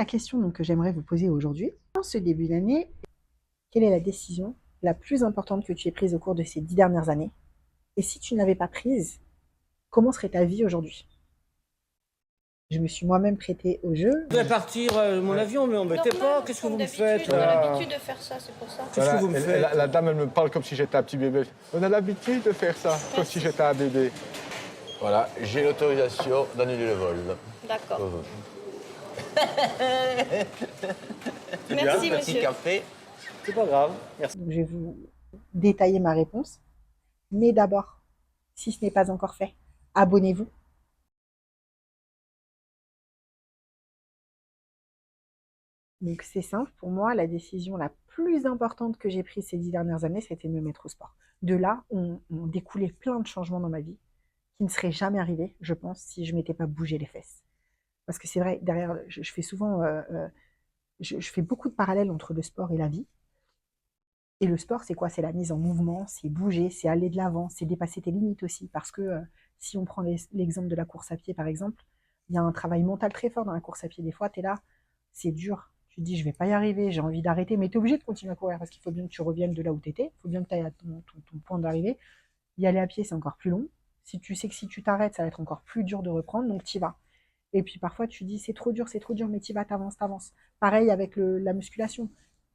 La question donc, que j'aimerais vous poser aujourd'hui, en ce début d'année, quelle est la décision la plus importante que tu aies prise au cours de ces 10 dernières années? Et si tu ne l'avais pas prise, comment serait ta vie aujourd'hui? Je me suis moi-même prêtée au jeu. Je vais partir mon avion, mais embêtez pas. Qu'est-ce que vous me faites On a là? l'habitude de faire ça, c'est pour ça. Qu'est-ce que vous me faites? La dame, elle me parle comme si j'étais un petit bébé. On a l'habitude de faire ça, comme si j'étais un bébé. Voilà, j'ai l'autorisation d'annuler le vol. D'accord. Merci, Merci, monsieur. café. C'est pas grave. Merci. Donc, je vais vous détailler ma réponse. Mais d'abord, si ce n'est pas encore fait, abonnez-vous. Donc c'est simple, pour moi, la décision la plus importante que j'ai prise ces 10 dernières années, c'était de me mettre au sport. De là, on découlait plein de changements dans ma vie qui ne seraient jamais arrivés, je pense, si je ne m'étais pas bougé les fesses. Parce que c'est vrai, derrière, je fais souvent, je fais beaucoup de parallèles entre le sport et la vie. Et le sport, c'est quoi? C'est la mise en mouvement, c'est bouger, c'est aller de l'avant, c'est dépasser tes limites aussi. Parce que si on prend l'exemple de la course à pied, par exemple, il y a un travail mental très fort dans la course à pied. Des fois, tu es là, c'est dur. Tu te dis, je vais pas y arriver, j'ai envie d'arrêter, mais tu es obligé de continuer à courir parce qu'il faut bien que tu reviennes de là où tu étais, il faut bien que tu ailles à ton point d'arrivée. Y aller à pied, c'est encore plus long. Si tu sais que si tu t'arrêtes, ça va être encore plus dur de reprendre, donc tu y vas. Et puis parfois, tu dis, c'est trop dur, mais tu y vas, t'avances, t'avances. Pareil avec la musculation.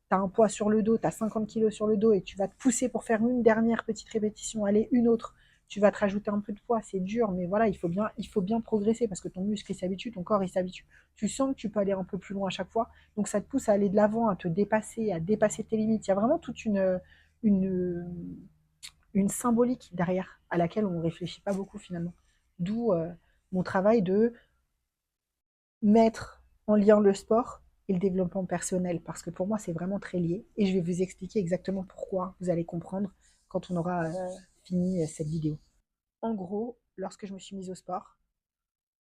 Tu as un poids sur le dos, tu as 50 kilos sur le dos et tu vas te pousser pour faire une dernière petite répétition, aller une autre. Tu vas te rajouter un peu de poids, c'est dur, mais voilà, il faut bien progresser parce que ton muscle il s'habitue, ton corps il s'habitue. Tu sens que tu peux aller un peu plus loin à chaque fois, donc ça te pousse à aller de l'avant, à te dépasser, à dépasser tes limites. Il y a vraiment toute une, une symbolique derrière à laquelle on ne réfléchit pas beaucoup finalement. D'où mon travail de mettre en lien le sport et le développement personnel, parce que pour moi, c'est vraiment très lié. Et je vais vous expliquer exactement pourquoi, vous allez comprendre quand on aura fini cette vidéo. En gros, lorsque je me suis mise au sport,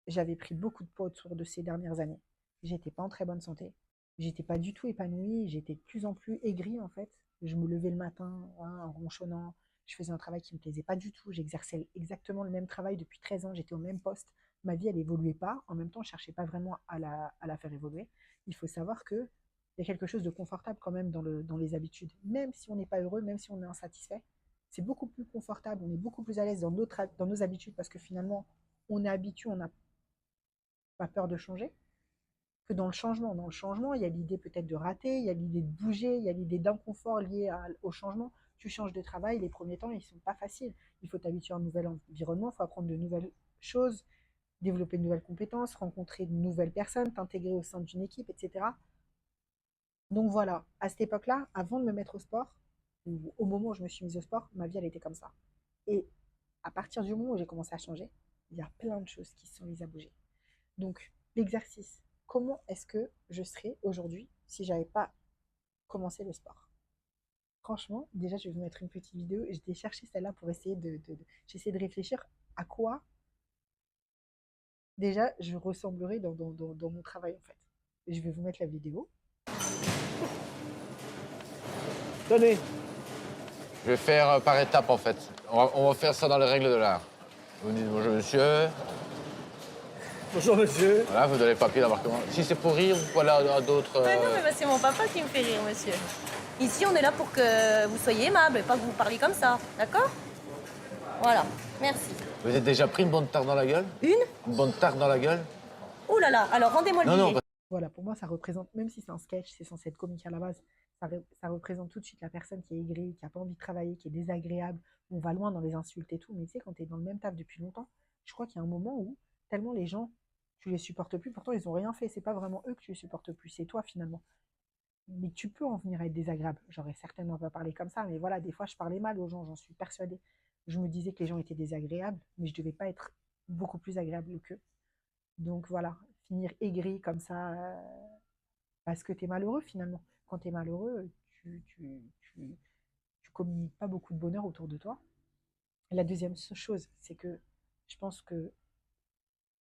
j'avais pris beaucoup de poids autour de ces dernières années. J'étais pas en très bonne santé. J'étais pas du tout épanouie. J'étais de plus en plus aigrie, en fait. Je me levais le matin en ronchonnant. Je faisais un travail qui me plaisait pas du tout. J'exerçais exactement le même travail depuis 13 ans. J'étais au même poste. Ma vie, elle évoluait pas. En même temps, je cherchais pas vraiment à la faire évoluer. Il faut savoir que il y a quelque chose de confortable quand même dans les habitudes. Même si on n'est pas heureux, même si on est insatisfait, c'est beaucoup plus confortable. On est beaucoup plus à l'aise dans nos habitudes parce que finalement, on est habitué, on n'a pas peur de changer, que dans le changement. Dans le changement, il y a l'idée peut-être de rater, il y a l'idée de bouger, il y a l'idée d'inconfort lié au changement. Tu changes de travail, les premiers temps, ils ne sont pas faciles. Il faut t'habituer à un nouvel environnement, il faut apprendre de nouvelles choses, développer de nouvelles compétences, rencontrer de nouvelles personnes, t'intégrer au sein d'une équipe, etc. Donc voilà, à cette époque-là, avant de me mettre au sport, ou au moment où je me suis mise au sport, ma vie, elle était comme ça. Et à partir du moment où j'ai commencé à changer, il y a plein de choses qui se sont mises à bouger. Donc, l'exercice. Comment est-ce que je serais aujourd'hui si j'avais pas commencé le sport? Franchement, déjà, je vais vous mettre une petite vidéo. Je vais chercher celle-là pour essayer j'essaie de réfléchir à quoi, déjà, je ressemblerai dans mon travail, en fait. Et je vais vous mettre la vidéo. Tenez. Je vais faire par étapes, en fait. On va faire ça dans les règles de l'art. Vous me dites bonjour, monsieur. Bonjour, monsieur. Voilà, vous donnez le papier d'embarquement. Si c'est pour rire, vous pouvez aller à d'autres... Ah non, mais bah, c'est mon papa qui me fait rire, monsieur. Ici, on est là pour que vous soyez aimable et pas que vous parliez comme ça, d'accord? Voilà, merci. Vous avez déjà pris une bonne tarte dans la gueule? Une? Une bonne tarte dans la gueule? Ouh là là, alors rendez-moi le Non, billet. non, Voilà, pour moi, ça représente, même si c'est un sketch, c'est censé être comique à la base, ça représente tout de suite la personne qui est aigrie, qui n'a pas envie de travailler, qui est désagréable. On va loin dans les insultes et tout, mais tu sais, quand tu es dans le même taf depuis longtemps, je crois qu'il y a un moment où tellement les gens, tu les supportes plus, pourtant ils ont rien fait, c'est pas vraiment eux que tu supportes plus, c'est toi finalement. Mais tu peux en venir à être désagréable. J'aurais certainement pas parlé comme ça, mais voilà, des fois je parlais mal aux gens, j'en suis persuadée. Je me disais que les gens étaient désagréables, mais je devais pas être beaucoup plus agréable qu'eux. Donc voilà, finir aigri comme ça, parce que tu es malheureux finalement. Quand tu es malheureux, tu communiques pas beaucoup de bonheur autour de toi. Et la deuxième chose, c'est que je pense que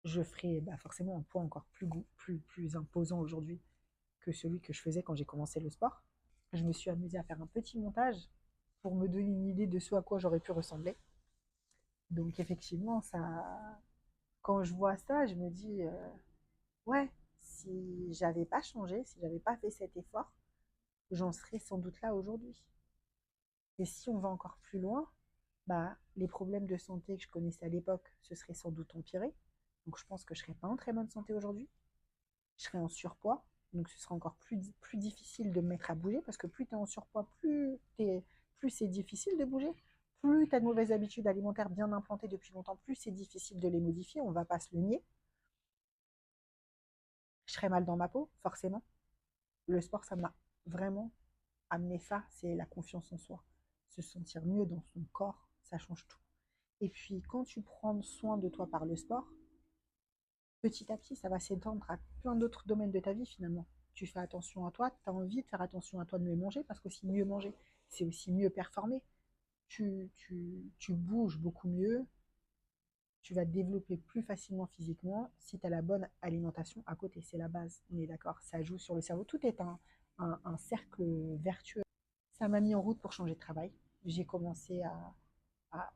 je ferai forcément un poids encore plus imposant aujourd'hui que celui que je faisais quand j'ai commencé le sport. Je me suis amusée à faire un petit montage pour me donner une idée de ce à quoi j'aurais pu ressembler. Donc effectivement, ça, quand je vois ça, je me dis, ouais, si j'avais pas changé, si j'avais pas fait cet effort, j'en serais sans doute là aujourd'hui. Et si on va encore plus loin, bah, les problèmes de santé que je connaissais à l'époque se seraient sans doute empirés. Donc je pense que je serais pas en très bonne santé aujourd'hui. Je serais en surpoids. Donc ce sera encore plus difficile de me mettre à bouger parce que plus tu es en surpoids, plus c'est difficile de bouger. Plus tu as de mauvaises habitudes alimentaires bien implantées depuis longtemps, plus c'est difficile de les modifier. On va pas se le nier. Je serais mal dans ma peau, forcément. Le sport, ça m'a vraiment amené ça, c'est la confiance en soi. Se sentir mieux dans son corps, ça change tout. Et puis, quand tu prends soin de toi par le sport, petit à petit, ça va s'étendre à plein d'autres domaines de ta vie finalement. Tu fais attention à toi, tu as envie de faire attention à toi de mieux manger, parce qu'aussi mieux manger, c'est aussi mieux performer. Tu bouges beaucoup mieux, tu vas te développer plus facilement physiquement si tu as la bonne alimentation à côté. C'est la base, on est d'accord. Ça joue sur le cerveau. Tout est un cercle vertueux. Ça m'a mis en route pour changer de travail. J'ai commencé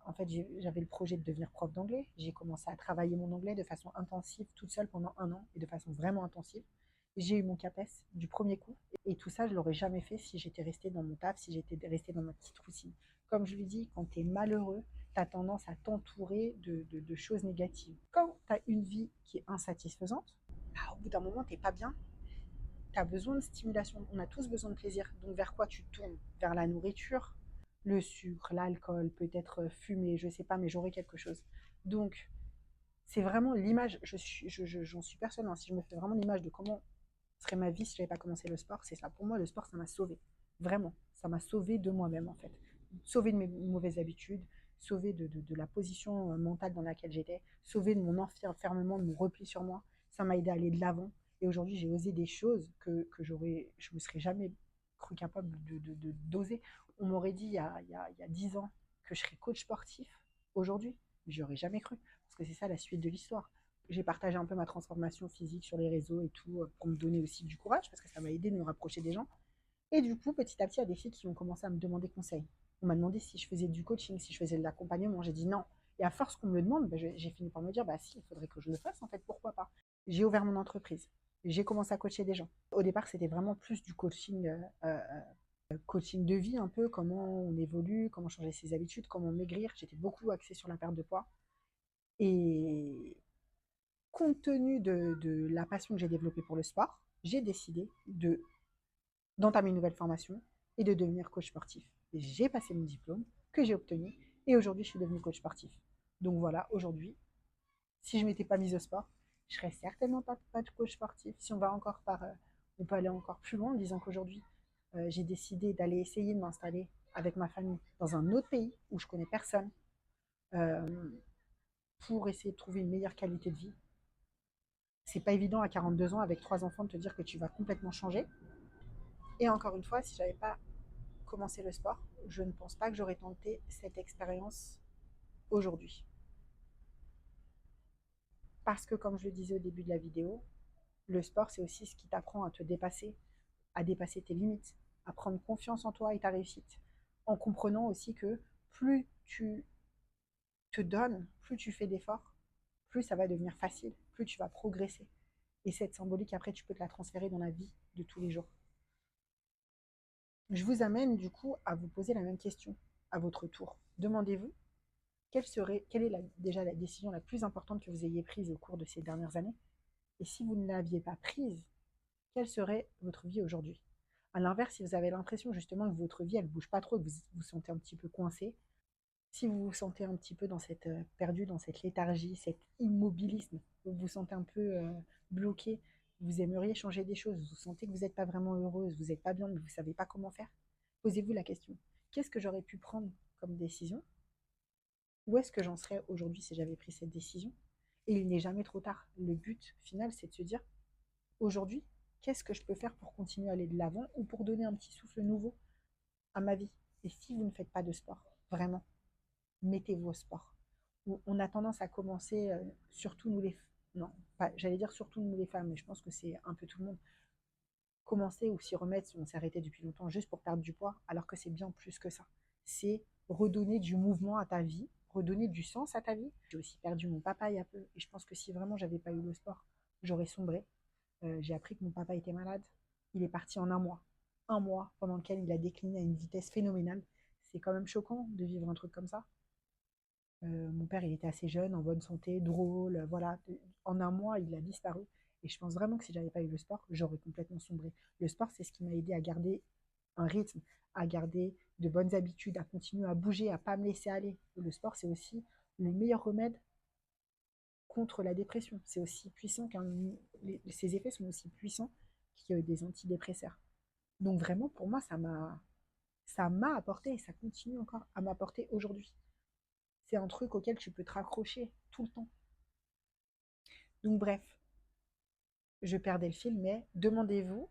en fait, j'avais le projet de devenir prof d'anglais. J'ai commencé à travailler mon anglais de façon intensive, toute seule pendant 1 an, et de façon vraiment intensive. J'ai eu mon CAPES du premier coup. Et tout ça, je ne l'aurais jamais fait si j'étais restée dans mon taf, si j'étais restée dans ma petite routine. Comme je lui dis, quand tu es malheureux, tu as tendance à t'entourer de choses négatives. Quand tu as une vie qui est insatisfaisante, bah, au bout d'un moment, tu n'es pas bien. Tu as besoin de stimulation. On a tous besoin de plaisir. Donc, vers quoi tu te tournes? Vers la nourriture, le sucre, l'alcool, peut-être fumer, je ne sais pas, mais j'aurai quelque chose. Donc, c'est vraiment l'image, j'en suis persuadée, hein, si je me fais vraiment l'image de comment serait ma vie si je n'avais pas commencé le sport, c'est ça. Pour moi, le sport, ça m'a sauvée. Vraiment, ça m'a sauvée de moi-même, en fait. Sauvée de mes mauvaises habitudes, sauvée de la position mentale dans laquelle j'étais, sauvée de mon enfermement, de mon repli sur moi. Ça m'a aidé à aller de l'avant. Et aujourd'hui, j'ai osé des choses que je me serais jamais cru capable d'oser. On m'aurait dit il y a 10 ans que je serais coach sportif. Aujourd'hui, j'y aurais jamais cru. Parce que c'est ça la suite de l'histoire. J'ai partagé un peu ma transformation physique sur les réseaux et tout pour me donner aussi du courage parce que ça m'a aidé de me rapprocher des gens. Et du coup, petit à petit, il y a des filles qui ont commencé à me demander conseil. On m'a demandé si je faisais du coaching, si je faisais de l'accompagnement. J'ai dit non. Et à force qu'on me le demande, bah, j'ai fini par me dire, bah si, il faudrait que je le fasse, en fait, pourquoi pas. J'ai ouvert mon entreprise. J'ai commencé à coacher des gens. Au départ, c'était vraiment plus du coaching de vie, un peu, comment on évolue, comment changer ses habitudes, comment maigrir. J'étais beaucoup axée sur la perte de poids. Et compte tenu de la passion que j'ai développée pour le sport, j'ai décidé d'entamer une nouvelle formation et de devenir coach sportif. J'ai passé mon diplôme que j'ai obtenu et aujourd'hui je suis devenue coach sportif. Donc voilà, aujourd'hui, si je ne m'étais pas mise au sport, je serais certainement pas de coach sportif. Si on va encore on peut aller encore plus loin en disant qu'aujourd'hui, j'ai décidé d'aller essayer de m'installer avec ma famille dans un autre pays où je connais personne euh, pour essayer de trouver une meilleure qualité de vie. C'est pas évident à 42 ans avec 3 enfants de te dire que tu vas complètement changer. Et encore une fois, si j'avais pas commencé le sport, je ne pense pas que j'aurais tenté cette expérience aujourd'hui. Parce que comme je le disais au début de la vidéo, le sport c'est aussi ce qui t'apprend à te dépasser, à dépasser tes limites, à prendre confiance en toi et ta réussite. En comprenant aussi que plus tu te donnes, plus tu fais d'efforts, plus ça va devenir facile, plus tu vas progresser. Et cette symbolique, après, tu peux te la transférer dans la vie de tous les jours. Je vous amène du coup à vous poser la même question à votre tour. Demandez-vous quelle est déjà la décision la plus importante que vous ayez prise au cours de ces dernières années? Et si vous ne l'aviez pas prise, quelle serait votre vie aujourd'hui? À l'inverse, si vous avez l'impression justement que votre vie, elle ne bouge pas trop, que vous vous sentez un petit peu coincé, si vous vous sentez un petit peu dans cette perdu, dans cette léthargie, cet immobilisme, vous vous sentez un peu bloqué, vous aimeriez changer des choses, vous sentez que vous n'êtes pas vraiment heureuse, vous n'êtes pas bien, mais vous ne savez pas comment faire, posez-vous la question, qu'est-ce que j'aurais pu prendre comme décision? Où est-ce que j'en serais aujourd'hui si j'avais pris cette décision? Et il n'est jamais trop tard. Le but final, c'est de se dire, aujourd'hui, qu'est-ce que je peux faire pour continuer à aller de l'avant ou pour donner un petit souffle nouveau à ma vie? Et si vous ne faites pas de sport, vraiment, mettez-vous au sport. On a tendance à commencer, surtout nous les... Non, pas, j'allais dire surtout nous les femmes, mais je pense que c'est un peu tout le monde. Commencer ou s'y remettre si on s'est arrêté depuis longtemps juste pour perdre du poids, alors que c'est bien plus que ça. C'est redonner du mouvement à ta vie, redonner du sens à ta vie. J'ai aussi perdu mon papa il y a peu, et je pense que si vraiment j'avais pas eu le sport, j'aurais sombré. J'ai appris que mon papa était malade. Il est parti en un mois. Un mois pendant lequel il a décliné à une vitesse phénoménale. C'est quand même choquant de vivre un truc comme ça. Mon père, il était assez jeune, en bonne santé, drôle, voilà. En un mois, il a disparu. Et je pense vraiment que si j'avais pas eu le sport, j'aurais complètement sombré. Le sport, c'est ce qui m'a aidé à garder un rythme, à garder de bonnes habitudes, à continuer à bouger, à pas me laisser aller. Le sport, c'est aussi le meilleur remède contre la dépression. C'est aussi puissant ses effets sont aussi puissants que des antidépresseurs. Donc vraiment, pour moi, ça m'a apporté et ça continue encore à m'apporter aujourd'hui. C'est un truc auquel tu peux te raccrocher tout le temps. Donc bref, je perdais le fil, mais demandez-vous,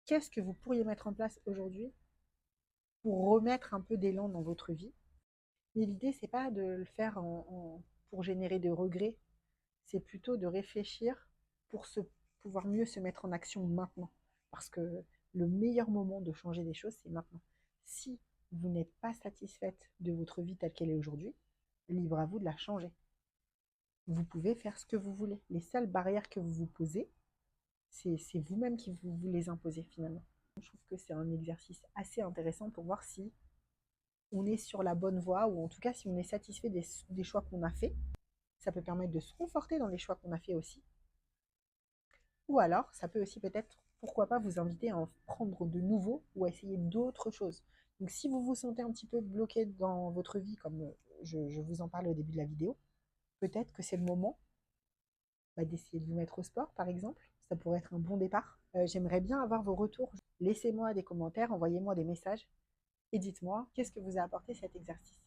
qu'est-ce que vous pourriez mettre en place aujourd'hui pour remettre un peu d'élan dans votre vie? Mais l'idée, c'est pas de le faire pour générer de regrets, c'est plutôt de réfléchir pour pouvoir mieux se mettre en action maintenant. Parce que le meilleur moment de changer des choses, c'est maintenant. Si vous n'êtes pas satisfaite de votre vie telle qu'elle est aujourd'hui, libre à vous de la changer. Vous pouvez faire ce que vous voulez. Les seules barrières que vous vous posez, c'est vous-même qui vous les imposez finalement. Je trouve que c'est un exercice assez intéressant pour voir si on est sur la bonne voie ou en tout cas si on est satisfait des choix qu'on a faits. Ça peut permettre de se conforter dans les choix qu'on a faits aussi. Ou alors, ça peut aussi peut-être, pourquoi pas, vous inviter à en prendre de nouveaux ou à essayer d'autres choses. Donc si vous vous sentez un petit peu bloqué dans votre vie, comme je vous en parle au début de la vidéo, peut-être que c'est le moment d'essayer de vous mettre au sport, par exemple. Ça pourrait être un bon départ. J'aimerais bien avoir vos retours. Laissez-moi des commentaires, envoyez-moi des messages et dites-moi qu'est-ce que vous a apporté cet exercice.